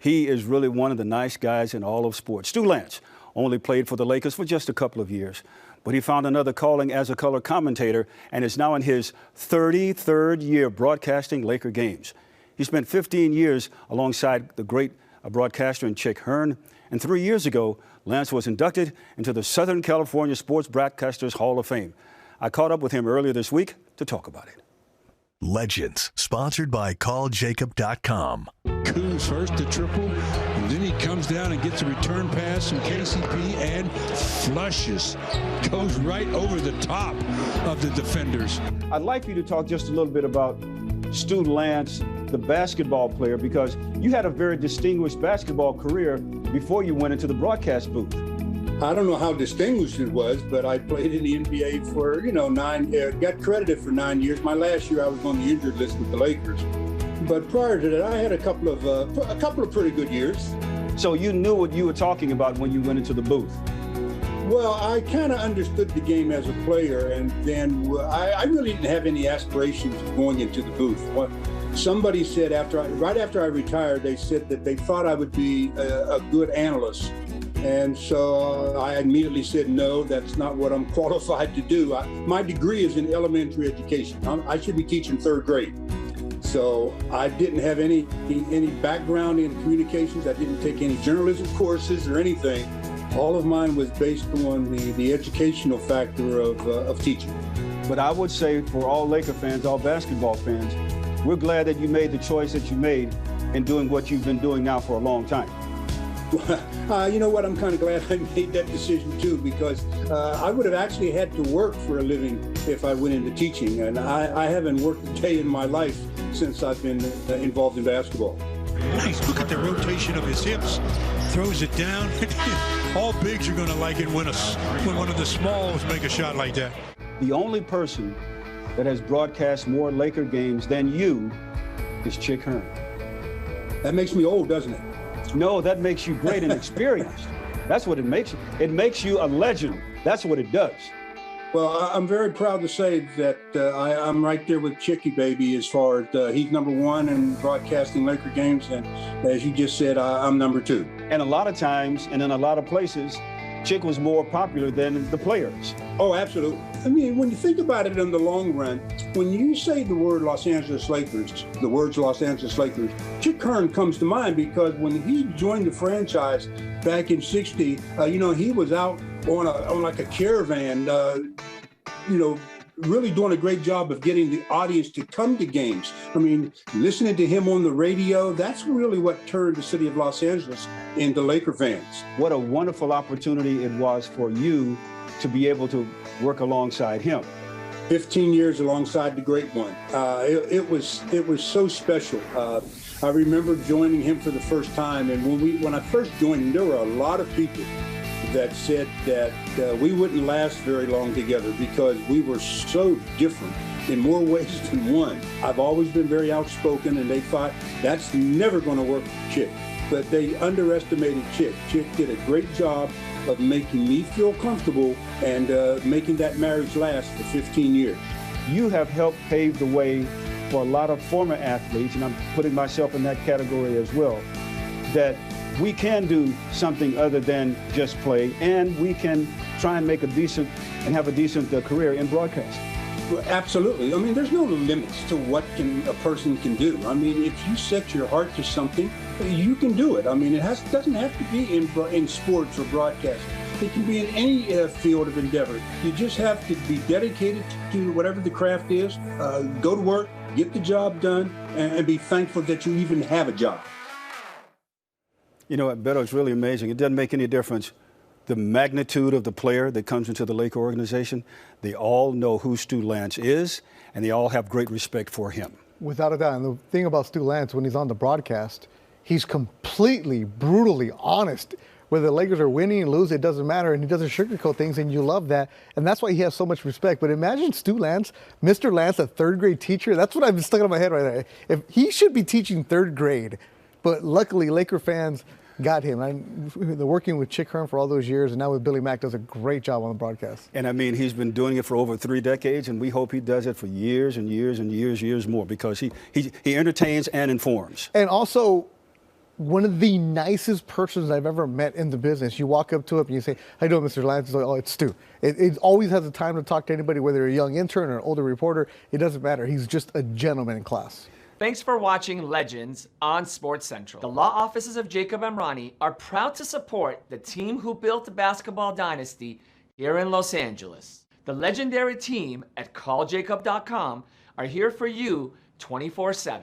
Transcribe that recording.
He is really one of the nice guys in all of sports. Stu Lantz only played for the Lakers for just a couple of years, but he found another calling as a color commentator and is now in his 33rd year broadcasting Laker games. He spent 15 years alongside the great broadcaster in Chick Hearn, and 3 years ago, Lantz was inducted into the Southern California Sports Broadcasters Hall of Fame. I caught up with him earlier this week to talk about it. Legends, sponsored by CallJacob.com. Coons first to triple, and then he comes down and gets a return pass from KCP and flushes. Goes right over the top of the defenders. I'd like you to talk just a little bit about Stu Lantz, the basketball player, because you had a very distinguished basketball career before you went into the broadcast booth. I don't know how distinguished it was, but I played in the NBA for, got credited for 9 years. My last year I was on the injured list with the Lakers. But prior to that, I had a couple of pretty good years. So you knew what you were talking about when you went into the booth? Well, I kind of understood the game as a player, and then I really didn't have any aspirations of going into the booth. Somebody said right after I retired, they said that they thought I would be a good analyst. And so I immediately said, no, that's not what I'm qualified to do. My degree is in elementary education. I should be teaching third grade. So I didn't have any background in communications. I didn't take any journalism courses or anything. All of mine was based on the educational factor of teaching. But I would say for all Laker fans, all basketball fans, we're glad that you made the choice that you made in doing what you've been doing now for a long time. You know what? I'm kind of glad I made that decision too, because I would have actually had to work for a living if I went into teaching, and I haven't worked a day in my life since I've been involved in basketball. Nice. Look at the rotation of his hips. Throws it down. All bigs are going to like it when one of the smalls make a shot like that. The only person that has broadcast more Laker games than you is Chick Hearn. That makes me old, doesn't it? No, that makes you great and experienced. That's what it makes you. It makes you a legend. That's what it does. Well, I'm very proud to say that I'm right there with Chicky Baby as far as he's number one in broadcasting Laker games. And as you just said, I'm number two. And a lot of times and in a lot of places, Chick was more popular than the players. Oh, absolutely. I mean, when you think about it in the long run, when you say the word Los Angeles Lakers, the words Los Angeles Lakers, Chick Hearn comes to mind, because when he joined the franchise back in '60, he was out on like a caravan, really doing a great job of getting the audience to come to games. I mean, listening to him on the radio, that's really what turned the city of Los Angeles into Laker fans. What a wonderful opportunity it was for you to be able to work alongside him. 15 years alongside the great one. It was so special. I remember joining him for the first time, and when I first joined him, there were a lot of people that said that we wouldn't last very long together because we were so different in more ways than one. I've always been very outspoken, and they thought that's never going to work for Chick. But they underestimated Chick. Chick did a great job of making me feel comfortable and making that marriage last for 15 years. You have helped pave the way for a lot of former athletes, and I'm putting myself in that category as well, that we can do something other than just play, and we can try and make have a decent career in broadcast. Well, absolutely. I mean, there's no limits to what a person can do. I mean, if you set your heart to something, you can do it. I mean, doesn't have to be in sports or broadcast. It can be in any field of endeavor. You just have to be dedicated to whatever the craft is, go to work, get the job done, and be thankful that you even have a job. You know what, Beto, it's really amazing. It doesn't make any difference the magnitude of the player that comes into the Laker organization. They all know who Stu Lantz is, and they all have great respect for him. Without a doubt. And the thing about Stu Lantz, when he's on the broadcast, he's completely, brutally honest. Whether the Lakers are winning and losing, it doesn't matter, and he doesn't sugarcoat things, and you love that. And that's why he has so much respect. But imagine Stu Lantz, Mr. Lantz, a third grade teacher. That's what I've been stuck in my head right there. If he should be teaching third grade, but luckily Laker fans got him. They're working with Chick Hearn for all those years, and now with Billy Mack, does a great job on the broadcast. And I mean, he's been doing it for over 3 decades, and we hope he does it for years and years and years more, because he entertains and informs. And also, one of the nicest persons I've ever met in the business. You walk up to him and you say, "How you doing, Mr. Lantz?" He's like, "Oh, it's Stu." It always has the time to talk to anybody, whether you're a young intern or an older reporter. It doesn't matter. He's just a gentleman in class. Thanks for watching Legends on SportsCentral. The law offices of Jacob Emrani are proud to support the team who built the basketball dynasty here in Los Angeles. The legendary team at calljacob.com are here for you 24/7.